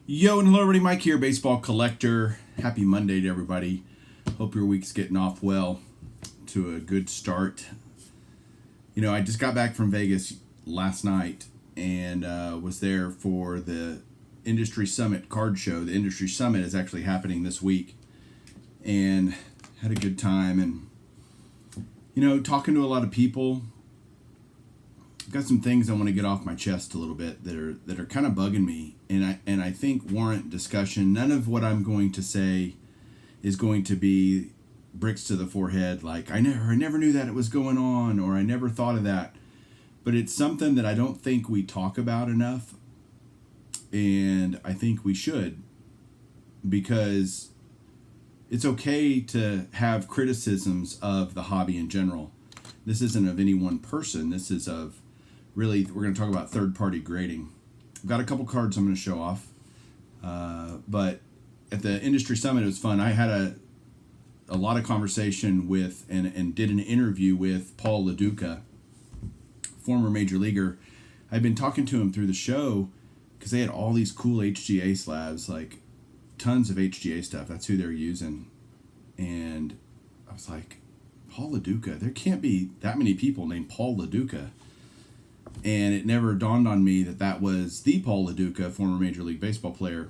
Yo, and hello everybody, Mike here, baseball collector. Happy Monday to everybody. Hope your week's getting off well to a good start. You know, I just got back from Vegas last night and was there for the Industry Summit card show. The Industry Summit is actually happening this week and had a good time and, you know, talking to a lot of people. I've got some things I want to get off my chest a little bit that are kind of bugging me, and I think warrant discussion. None of what I'm going to say is going to be bricks to the forehead, like I never knew that it was going on, or I never thought of that. But it's something that I don't think we talk about enough, and I think we should, because it's okay to have criticisms of the hobby in general. This isn't of any one person. This is of really, we're going to talk about third-party grading. I've got a couple cards I'm going to show off. But at the Industry Summit, it was fun. I had a lot of conversation with and did an interview with Paul Lo Duca, former major leaguer. I've been talking to him through the show because they had all these cool HGA slabs, like tons of HGA stuff. That's who they're using. And I was like, Paul Lo Duca, there can't be that many people named Paul Lo Duca. And it never dawned on me that was the Paul Lo Duca, former Major League Baseball player.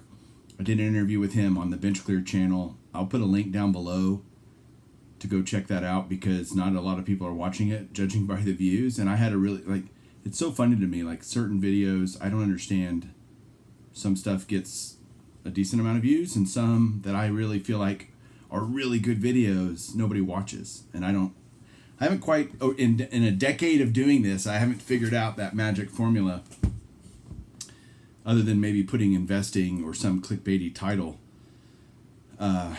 I did an interview with him on the Bench Clear channel. I'll put a link down below to go check that out because not a lot of people are watching it, judging by the views. And I had a really, it's so funny to me, like certain videos, I don't understand. Some stuff gets a decent amount of views and some that I really feel like are really good videos nobody watches. And I haven't quite, in a decade of doing this, I haven't figured out that magic formula other than maybe putting investing or some clickbaity title. I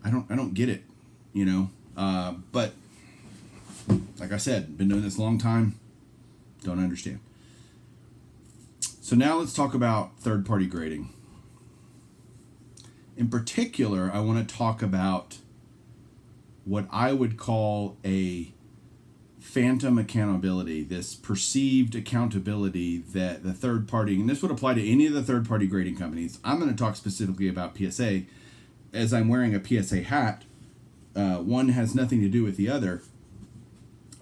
don't get it, you know. But like I said, been doing this a long time, don't understand. So now let's talk about third-party grading. In particular, I want to talk about what I would call a phantom accountability, this perceived accountability that the third party, and this would apply to any of the third party grading companies. I'm going to talk specifically about PSA as I'm wearing a PSA hat. One has nothing to do with the other.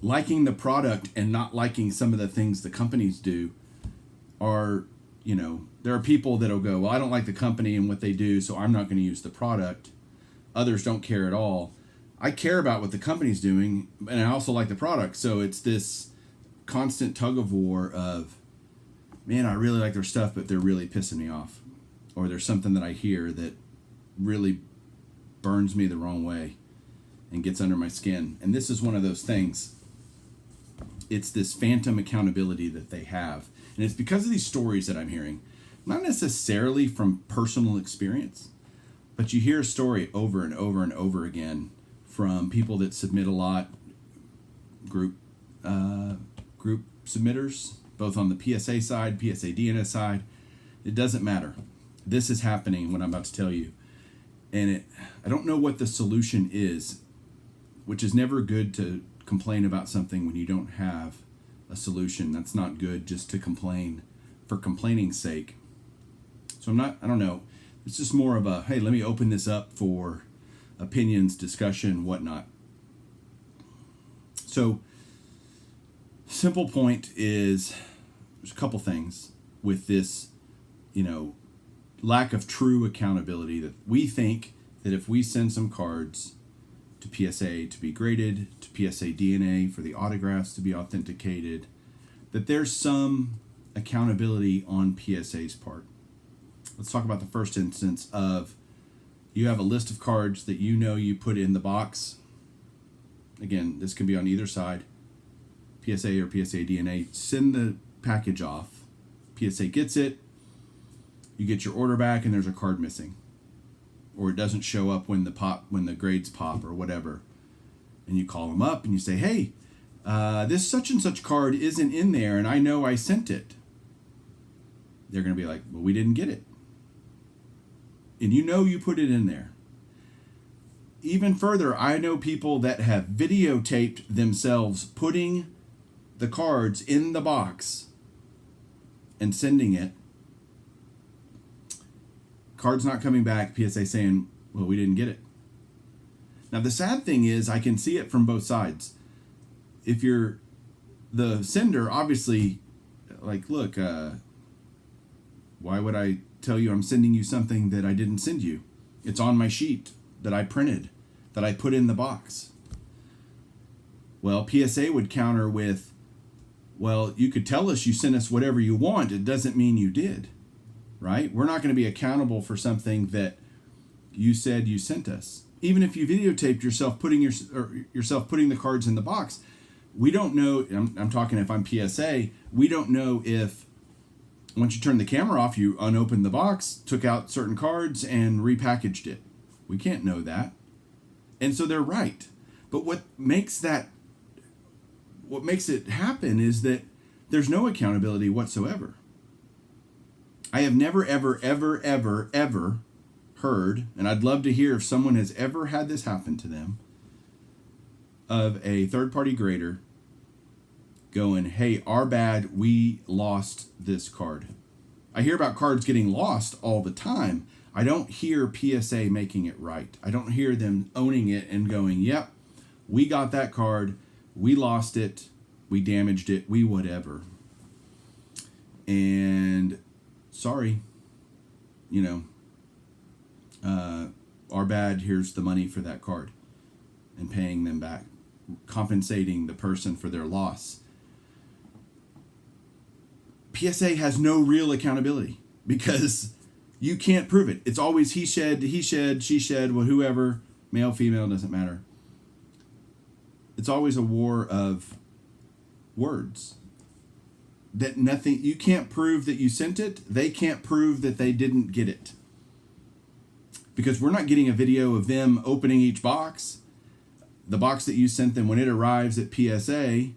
Liking the product and not liking some of the things the companies do are, you know, there are people that'll go, well, I don't like the company and what they do, so I'm not going to use the product. Others don't care at all. I care about what the company's doing, and I also like the product. So it's this constant tug of war of, man, I really like their stuff, but they're really pissing me off. Or there's something that I hear that really burns me the wrong way and gets under my skin. And this is one of those things. It's this phantom accountability that they have. And it's because of these stories that I'm hearing. Not necessarily from personal experience, but you hear a story over and over and over again from people that submit a lot, group submitters, both on the PSA side, PSA DNS side. It doesn't matter. This is happening, what I'm about to tell you. And I don't know what the solution is, which is never good to complain about something when you don't have a solution. That's not good just to complain for complaining's sake. So I don't know. It's just more of a, hey, let me open this up for opinions, discussion, whatnot. So, simple point is there's a couple things with this, you know, lack of true accountability that we think that if we send some cards to PSA to be graded, to PSA DNA for the autographs to be authenticated, that there's some accountability on PSA's part. Let's talk about the first instance of you have a list of cards that you know you put in the box. Again, this can be on either side, PSA or PSA DNA. Send the package off. PSA gets it. You get your order back and there's a card missing. Or it doesn't show up when the grades pop or whatever. And you call them up and you say, hey, this such and such card isn't in there and I know I sent it. They're going to be like, well, we didn't get it. And you know you put it in there. Even further, I know people that have videotaped themselves putting the cards in the box and sending it card's not coming back, PSA saying, well, we didn't get it. Now, the sad thing is I can see it from both sides. If you're the sender, obviously, like, look, why would I tell you I'm sending you something that I didn't send you? It's on my sheet that I printed, that I put in the box. Well, PSA would counter with, well, you could tell us you sent us whatever you want. It doesn't mean you did, right? We're not going to be accountable for something that you said you sent us. Even if you videotaped yourself putting the cards in the box, we don't know. I'm talking if I'm PSA. We don't know if once you turn the camera off, you unopened the box, took out certain cards, and repackaged it. We can't know that, and so they're right. But what makes it happen is that there's no accountability whatsoever. I have never, ever, ever, ever, ever heard, and I'd love to hear if someone has ever had this happen to them, of a third-party grader going, hey, our bad, we lost this card. I hear about cards getting lost all the time. I don't hear PSA making it right. I don't hear them owning it and going, yep, we got that card, we lost it, we damaged it, we whatever. And sorry, our bad, here's the money for that card, and paying them back, compensating the person for their loss. PSA has no real accountability because you can't prove it. It's always he shed, she shed, well, whoever, male, female, doesn't matter. It's always a war of words. That nothing, you can't prove that you sent it. They can't prove that they didn't get it. Because we're not getting a video of them opening each box. The box that you sent them, when it arrives at PSA,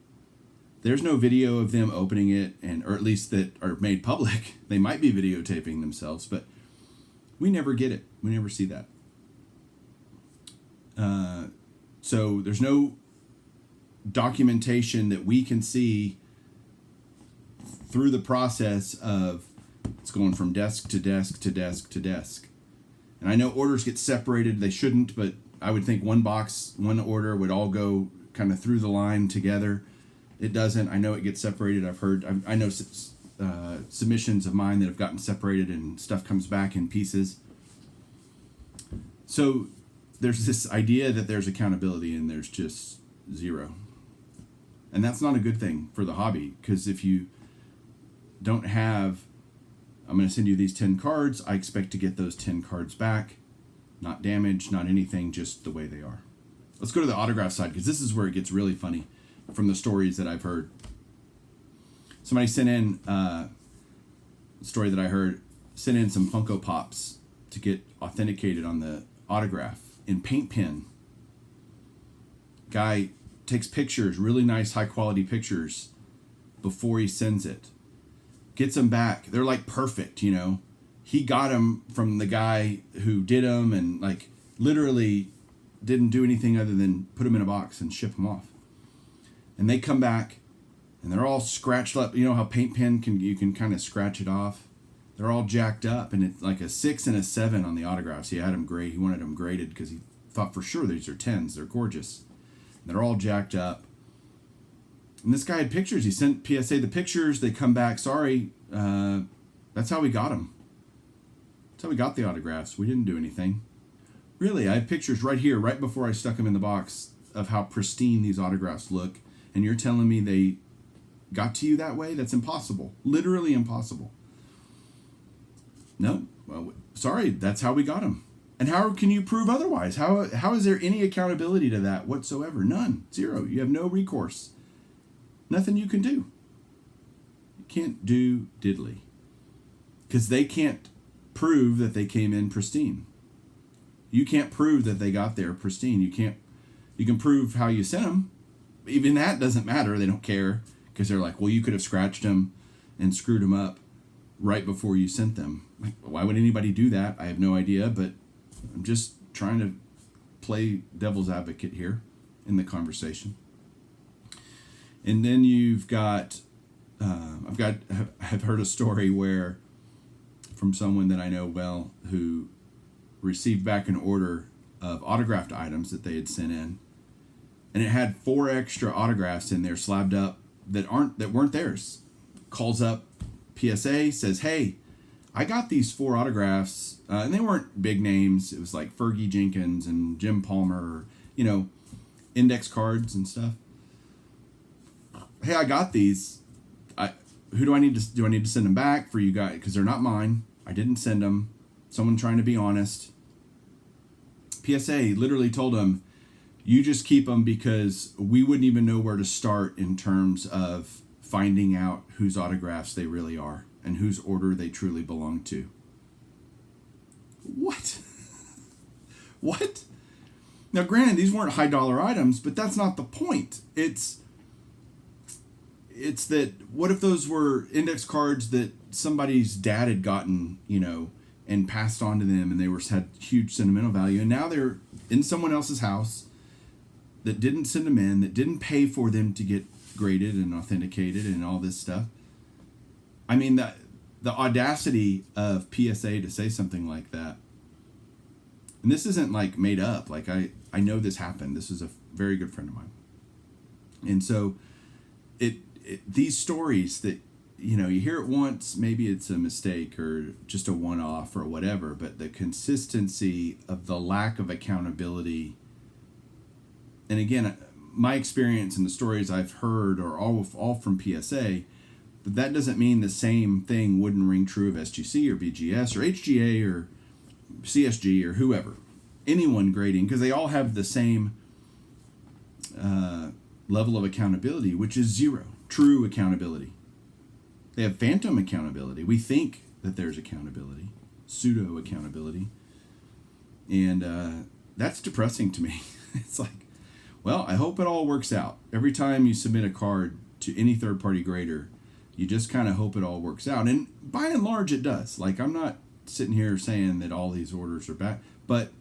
there's no video of them opening it, or at least that are made public. They might be videotaping themselves, but we never get it. We never see that. So there's no documentation that we can see through the process of it's going from desk to desk to desk to desk. And I know orders get separated. They shouldn't, but I would think one box, one order would all go kind of through the line together. It doesn't. I know it gets separated. I know submissions of mine that have gotten separated and stuff comes back in pieces. So there's this idea that there's accountability and there's just zero. And that's not a good thing for the hobby, because if you don't have, I'm going to send you these 10 cards, I expect to get those 10 cards back. Not damaged, not anything, just the way they are. Let's go to the autograph side, because this is where it gets really funny from the stories that I've heard. Somebody sent in a story that I heard, sent in some Funko Pops to get authenticated on the autograph in paint pen. Guy takes pictures, really nice, high quality pictures, before he sends it. Gets them back. They're like perfect, He got them from the guy who did them, and like literally didn't do anything other than put them in a box and ship them off. And they come back and they're all scratched up. You know how paint pen you can kind of scratch it off? They're all jacked up, and it's like a 6 and a 7 on the autographs. He had them graded. He wanted them graded because he thought for sure these are 10s. They're gorgeous. And they're all jacked up. And this guy had pictures. He sent PSA the pictures. They come back. Sorry. That's how we got them. That's how we got the autographs. We didn't do anything. Really, I have pictures right here, right before I stuck them in the box, of how pristine these autographs look. And you're telling me they got to you that way? That's impossible. Literally impossible. No. Well, sorry. That's how we got them. And how can you prove otherwise? How is there any accountability to that whatsoever? None. Zero. You have no recourse. Nothing you can do. You can't do diddly. Because they can't prove that they came in pristine. You can't prove that they got there pristine. You can prove how you sent them. Even that doesn't matter. They don't care. Because they're like, well, you could have scratched them and screwed them up right before you sent them. Like, why would anybody do that? I have no idea, but I'm just trying to play devil's advocate here in the conversation. And then you've got, I've heard a story where from someone that I know well who received back an order of autographed items that they had sent in, and it had 4 extra autographs in there slabbed up that weren't theirs. Calls up PSA, says, "Hey, I got these 4 autographs, and they weren't big names. It was like Fergie Jenkins and Jim Palmer, index cards and stuff. Hey, I got these. Who do I need to send them back for you guys? Because they're not mine. I didn't send them. Someone trying to be honest." PSA literally told him, "You just keep them because we wouldn't even know where to start in terms of finding out whose autographs they really are and whose order they truly belong to." What? What? Now, granted, these weren't high dollar items, but that's not the point. It's that, what if those were index cards that somebody's dad had gotten, and passed on to them, and they had huge sentimental value, and now they're in someone else's house that didn't send them in, that didn't pay for them to get graded and authenticated and all this stuff. I mean, the audacity of PSA to say something like that. And this isn't like made up. Like, I know this happened. This is a very good friend of mine. And so these stories that, you hear it once, maybe it's a mistake or just a one-off or whatever, but the consistency of the lack of accountability. And again, my experience and the stories I've heard are all from PSA, but that doesn't mean the same thing wouldn't ring true of SGC or BGS or HGA or CSG or whoever. Anyone grading, because they all have the same level of accountability, which is zero. True accountability. They have phantom accountability. We think that there's accountability, pseudo accountability, and that's depressing to me. It's like, well, I hope it all works out. Every time you submit a card to any third-party grader, you just kind of hope it all works out, and by and large, it does. Like, I'm not sitting here saying that all these orders are bad, but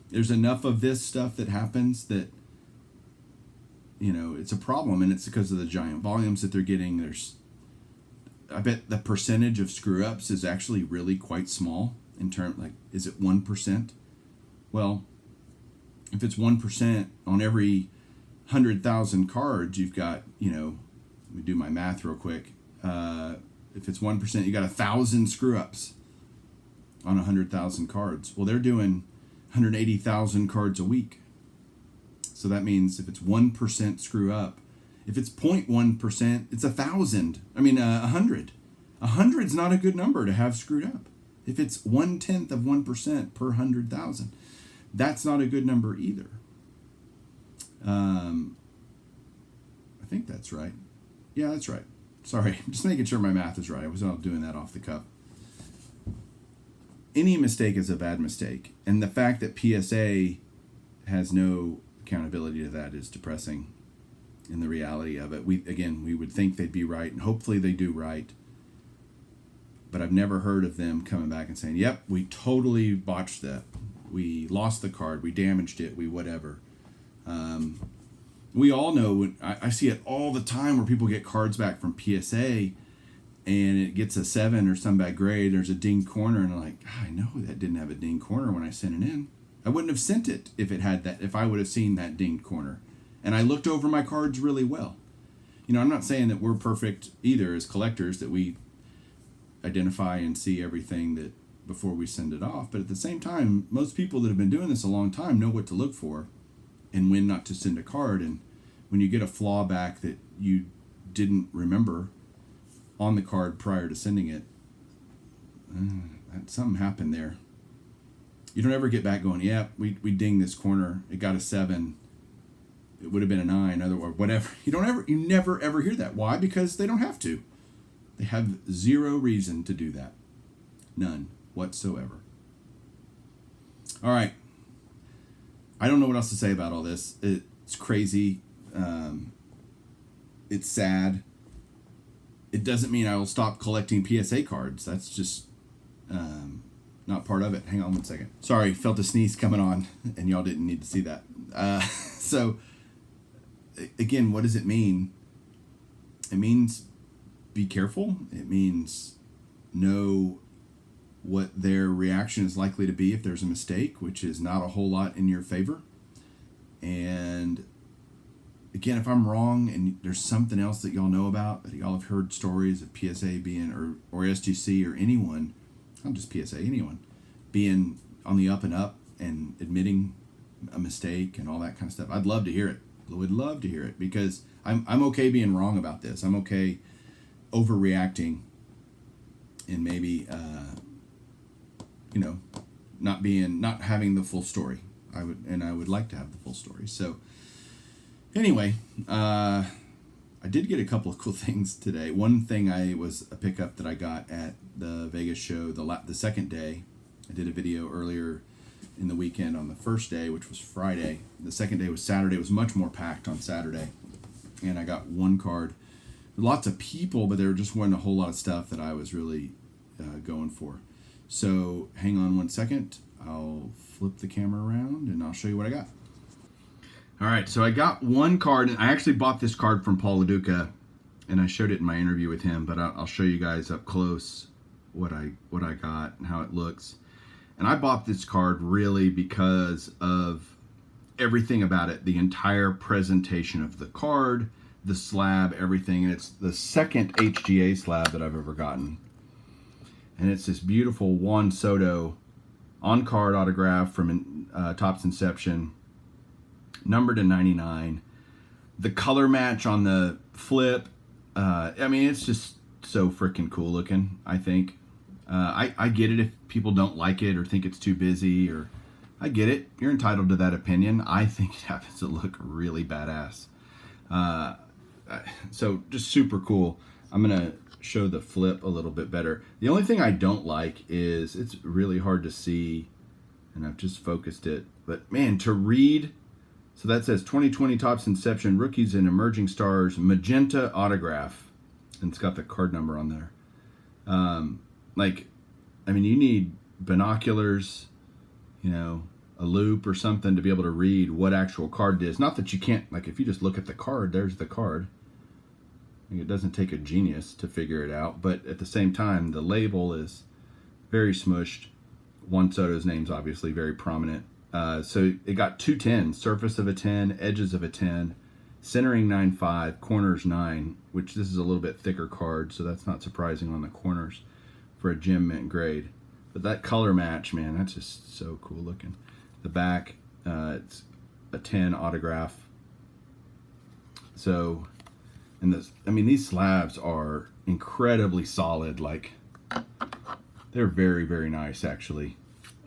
there's enough of this stuff that happens that it's a problem, and it's because of the giant volumes that they're getting. I bet the percentage of screw ups is actually really quite small in terms, like, is it 1%? Well, if it's 1% on every 100,000 cards, you've got, let me do my math real quick. If it's 1%, you got 1,000 screw ups on 100,000 cards. Well, they're doing 180,000 cards a week. So that means if it's 1% screw up, if it's 0.1%, it's 1,000. 100. 100's not a good number to have screwed up. If it's 1/10 of 1% per 100,000, that's not a good number either. I think that's right. Yeah, that's right. Sorry, I'm just making sure my math is right. I wasn't doing that off the cuff. Any mistake is a bad mistake, and the fact that PSA has no accountability to that is depressing in the reality of it. We would think they'd be right, and hopefully they do right, but I've never heard of them coming back and saying, "Yep, we totally botched that. We lost the card, we damaged it, we whatever." We all know, I see it all the time where people get cards back from PSA and it gets a 7 or some bad grade. There's a dinged corner, and I'm like, I know that didn't have a dinged corner when I sent it in. I wouldn't have sent it if it had that, if I would have seen that dinged corner. And I looked over my cards really well. I'm not saying that we're perfect either as collectors, that we identify and see everything that before we send it off. But at the same time, most people that have been doing this a long time know what to look for and when not to send a card. And when you get a flaw back that you didn't remember on the card prior to sending it, something happened there. You don't ever get back going, yeah, we dinged this corner, it got a 7, it would have been a 9, or whatever. You never ever hear that. Why? Because they don't have to. They have zero reason to do that. None whatsoever. All right. I don't know what else to say about all this. It's crazy. It's sad. It doesn't mean I will stop collecting PSA cards. That's just not part of it. Hang on one second. Sorry, felt a sneeze coming on, and y'all didn't need to see that. So, again, what does it mean? It means be careful. It means know what their reaction is likely to be if there's a mistake, which is not a whole lot in your favor. And again, if I'm wrong and there's something else that y'all know about, that y'all have heard stories of PSA being, or SGC or anyone, not just PSA, anyone, being on the up and up and admitting a mistake and all that kind of stuff, I'd love to hear it. I would love to hear it, because I'm okay being wrong about this. I'm okay overreacting and maybe not having the full story. I would like to have the full story. So anyway, I did get a couple of cool things today. One thing was a pickup that I got at the Vegas show the second day. I did a video earlier in the weekend on the first day, which was Friday. The second day was Saturday. It was much more packed on Saturday. And I got one card. Lots of people, but there just wasn't a whole lot of stuff that I was really going for. So hang on one second. I'll flip the camera around and I'll show you what I got. All right, so I got one card, and I actually bought this card from Paul LaDuca, and I showed it in my interview with him, but I'll show you guys up close what I got and how it looks. And I bought this card really because of everything about it, the entire presentation of the card, the slab, everything. And it's the second HGA slab that I've ever gotten. And it's this beautiful Juan Soto on-card autograph from Topps Inception, numbered to 99. The color match on the flip, it's just so freaking cool looking, I think. I get it if people don't like it or think it's too busy, or I get it. You're entitled to that opinion. I think it happens to look really badass. So just super cool. I'm going to show the flip a little bit better. The only thing I don't like is it's really hard to see, and I've just focused it. But man, to read, so that says 2020 Topps Inception Rookies and Emerging Stars Magenta Autograph, and it's got the card number on there. You need binoculars, a loop or something to be able to read what actual card it is. Not that you can't, if you just look at the card, there's the card. It doesn't take a genius to figure it out, but at the same time, the label is very smushed. Juan Soto's name's obviously very prominent. So it got two 10s, surface of a 10, edges of a 10, centering 9.5, corners 9, which this is a little bit thicker card, so that's not surprising on the corners for a gem mint grade. But that color match, man, that's just so cool looking. The back, it's a 10 autograph. So, these slabs are incredibly solid. They're very, very nice, actually.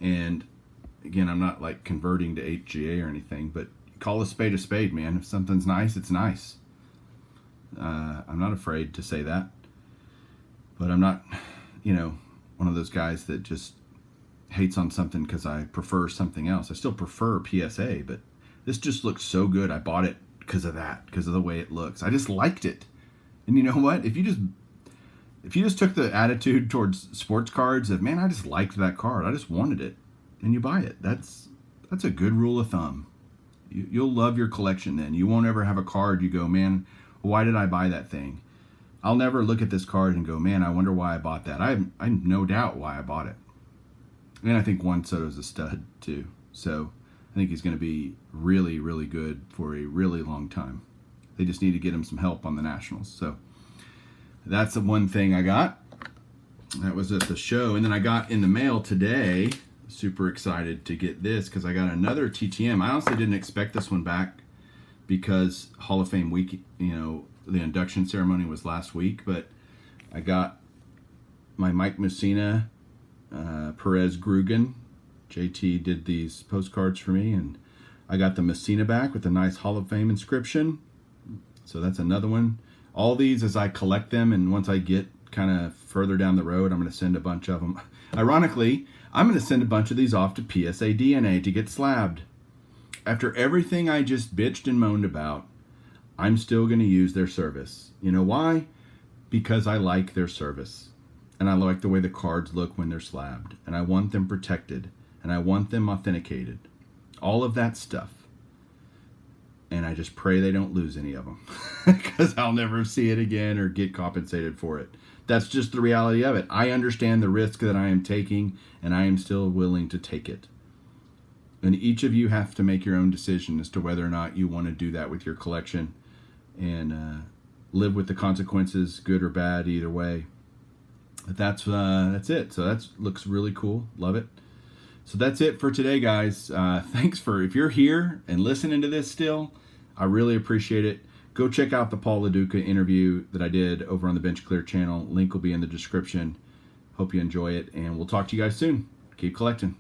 And again, I'm not converting to HGA or anything, but call a spade, man. If something's nice, it's nice. I'm not afraid to say that. But I'm not, one of those guys that just hates on something because I prefer something else. I still prefer PSA, but this just looks so good. I bought it because of that, because of the way it looks. I just liked it. And you know what? If you just took the attitude towards sports cards of, man, I just liked that card, I just wanted it, and you buy it, that's a good rule of thumb. You'll love your collection then. You won't ever have a card you go, man, why did I buy that thing? I'll never look at this card and go, man, I wonder why I bought that. I have no doubt why I bought it. And I think Juan Soto's a stud too. So I think he's going to be really, really good for a really long time. They just need to get him some help on the Nationals. So that's the one thing I got. That was at the show. And then I got in the mail today, super excited to get this because I got another TTM. I honestly didn't expect this one back because Hall of Fame week, the induction ceremony was last week, but I got my Mike Mussina, Perez Grugan. JT did these postcards for me, and I got the Mussina back with a nice Hall of Fame inscription. So that's another one. All these, as I collect them, and once I get kind of further down the road, I'm going to send a bunch of them. Ironically, I'm going to send a bunch of these off to PSA DNA to get slabbed. After everything I just bitched and moaned about, I'm still going to use their service. You know why? Because I like their service. And I like the way the cards look when they're slabbed. And I want them protected. And I want them authenticated. All of that stuff. and I just pray they don't lose any of them because I'll never see it again or get compensated for it. That's just the reality of it. I understand the risk that I am taking, and I am still willing to take it. And each of you have to make your own decision as to whether or not you want to do that with your collection, and live with the consequences, good or bad, either way. But that's it. So that looks really cool. Love it. So that's it for today, guys. Thanks if you're here and listening to this still, I really appreciate it. Go check out the Paul Lo Duca interview that I did over on the Bench Clear channel. Link will be in the description. Hope you enjoy it, and we'll talk to you guys soon. Keep collecting.